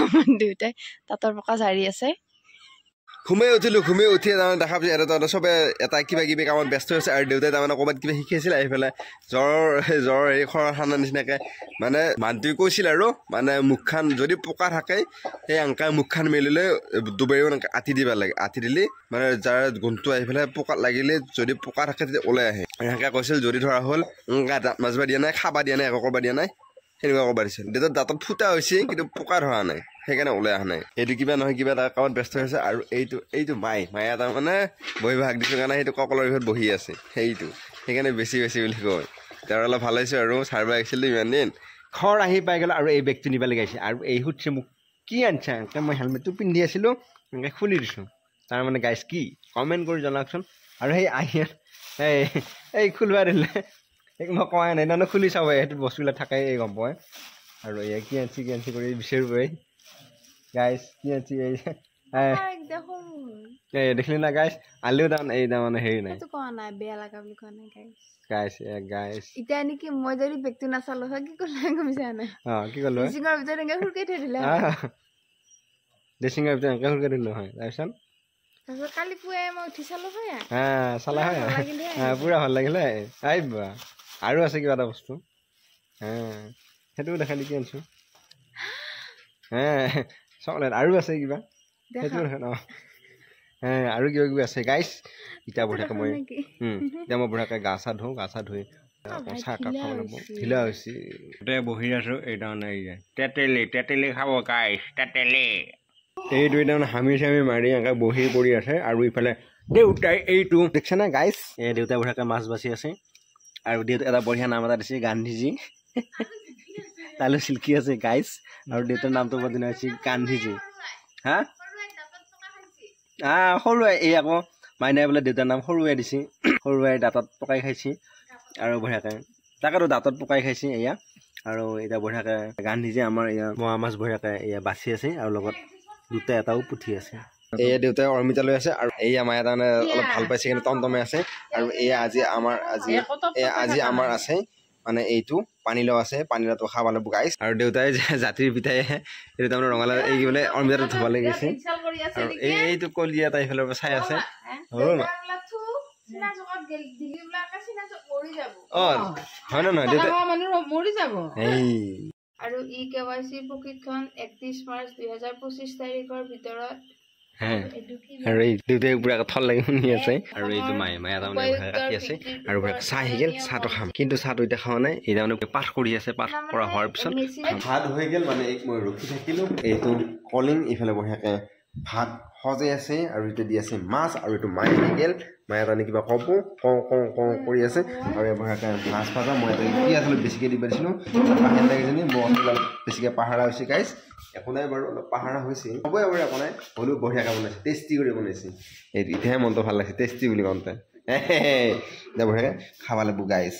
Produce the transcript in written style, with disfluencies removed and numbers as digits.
আমাৰ দুইটাই তাঁতৰ পকা জাৰি আছে ঘুমাই উঠি তাৰমানে দেখা পাইছে এটা চবে এটা কিবা কিবি কামত ব্যস্ত হৈছে আৰু দেউতাই তাৰমানে ক'ৰবাত কিবা শিকি আছিল আহি পেলাই জ্বৰ হেৰি খৰৰ খানা নিচিনাকে মানে মানুহটোৱে কৈছিল আৰু মানে মুখখন যদি পকা থাকে সেই আংকাই মুখখন মেলিলে দুবাৰী আঁঠি দিব লাগে আঁঠি দিলে মানে যাৰ গোন্ধটো আহি পেলাই পকাত লাগিলে যদি পকা থাকে তেতিয়া ওলাই আহে এনেকৈ কৈছিল যদি ধৰা হ'ল দাঁত মাজবা দিয়া নাই খাবা দিয়া নাই একো কৰিব দিয়া নাই সেনেকুৱা ক'ব দিছিল দেউতাৰ দাঁতত ফুটা হৈছে কিন্তু পকা ধৰা নাই সেইকাৰণে ওলাই অহা নাই এইটো কিবা নহয় কিবা এটা কামত ব্যস্ত হৈছে আৰু এইটো মায়ে তাৰমানে বহিব হাক দিছোঁ কাৰণে সেইটো ককলৰ বিষয়ত বহি আছে সেইকাৰণে বেছি বুলি কয় তেওঁৰ অলপ ভাল হৈছে আৰু চাৰ্ভ আহিছিলোঁ ইমান দিন ঘৰ আহি পাই গ'ল আৰু এই বেগটো নিব লগাইছে আৰু এই সুধিছে মোক কি আনিছা মই হেলমেটটো পিন্ধি আছিলোঁ এনেকৈ খুলি দিছোঁ তাৰমানে গাইছ কি কমেণ্ট কৰি জনাওকচোন আৰু সেই আহি এই খুলিবা দিলে মই কোৱাই নাই তাৰমানে খুলি চাব সেইটো বস্তুবিলাক থাকে গম পায় আৰু এয়া কি আনিছি কৰি বিচাৰিবই গাইছ কি আনিছি এই দেখিলি না গাইছ আলিও তাৰমানে এই তাৰমানে হেৰি নাই বেয়া লগা বুলি কোৱা নাই গাইছ এতিয়া নেকি মই যদি বেগটো নাচালো হয় কি কৰিলে গমিছা নাই কি ক'লো ড্ৰেছিঙৰ ভিতৰত এনেকৈ খুৰকাই থৈ দিলে ড্ৰেছিঙৰ ভিতৰত এনেকৈ খুৰকাই দিলোঁ হয় তাৰপিছত কালি পুৱাই মই উঠি চালো হয় চালা হয় পুৰা ভাল লাগিলে আহিবা আৰু আছে কিবা এটা বস্তু সেইটোও দেখাই দি কি আনিছোঁ চকলেট আৰু আছে কিবা সেইটো দেখা আৰু কিবা কিবি আছে গাইছ এতিয়া বঢ়িয়াকৈ মই বঢ়িয়াকৈ গা চা ধুই চাহ কাপ খাব লাগিব ঢিলা হৈছে গোটেই বহি আছোঁ এই তাৰমানে তেতেলী খাব গাইছ তেতেলী এইটো তাৰমানে হামি চামি মাৰি এনেকৈ বহি পৰি আছে আৰু ইফালে দেউতাই এইটো দেখিছে নে গাইছ এই দেউতাই বঢ়িয়াকৈ মাছ বাচি আছে আৰু দেউতাই এটা বঢ়িয়া নাম এটা দিছে গান্ধীজী তালৈ চিল্কি আছে গাইছ আৰু দেউতাৰ নামটো বদলি হৈছে গান্ধীজী সৰুৱাই এই আকৌ মাইনাই বোলে দেউতাৰ নাম সৰুৱাই দিছে সৰুৱাই দাঁতত পকাই খাইছে আৰু বঢ়িয়াকৈ তাকেতো দাঁতত পকাই খাইছে এয়া আৰু এতিয়া বঢ়িয়াকৈ গান্ধীজী আমাৰ এয়া মোৱা মাছ বঢ়িয়াকৈ এয়া বাচি আছে আৰু লগত দুটা এটাও পুঠি আছে এয়া দেউতাই অৰ্মিতা লৈ আছে আৰু এয়া মায়ে তাৰমানে অলপ ভাল পাইছে কিন্তু টমটমে আছে আৰু এয়া আজি আমাৰ আছে মানে এইটো পানীলাও আছে পানীলাওটো খাব লাগিব গাইছ আৰু দেউতাই জাতিৰ পিঠাই সেইটো তাৰমানে ৰঙালাও এই বোলে অৰ্মিতাটো ধুব লাগিছে আৰু এইটো কলিয়া এটা এইফালৰ পৰা চাই আছে হয় নে নহয় দেউতা আৰু ই KYC প্ৰশিক্ষণ 31 মাৰ্চ 2025 তাৰিখৰ ভিতৰত আৰু এই দেউতাই পুৰা থল লাগি শুনি আছে আৰু এইটো মায়ে তাৰমানে কাটি আছে আৰু চাহ আহি গ'ল চাহটো খাম কিন্তু চাহটো এতিয়া খোৱা নাই এই তাৰমানে পাঠ কৰি আছে পাঠ কৰা হোৱাৰ পিছত ভাত হৈ গ'ল মানে মই ৰখি থাকিলোঁ এইটো কলিং ইফালে বঢ়িয়াকৈ ভাত সজাই আছে আৰু এতিয়া দি আছে মাছ আৰু এইটো মায়ে আহি গ'ল মায়ে তাৰমানে কিবা কওঁ কৰি আছে আৰু বঢ়িয়াকৈ মাছ ভাজা মই পিঁয়াজ অলপ বেছিকৈ দিব দিছিলোঁ বাহিৰ লাগিছেনি মছলা বেছিকৈ পাহৰা হৈছে গাইছ একো নাই বাৰু অলপ পাহৰা হৈছে হ'বই বাৰু একো নাই হ'লেও বঢ়িয়াকৈ বনাইছে টেষ্টি কৰি বনাইছে এইটো এতিয়াহে মনটো ভাল লাগিছে টেষ্টি বুলি কওঁতে এতিয়া বঢ়িয়াকৈ খাব লাগিব গাইছ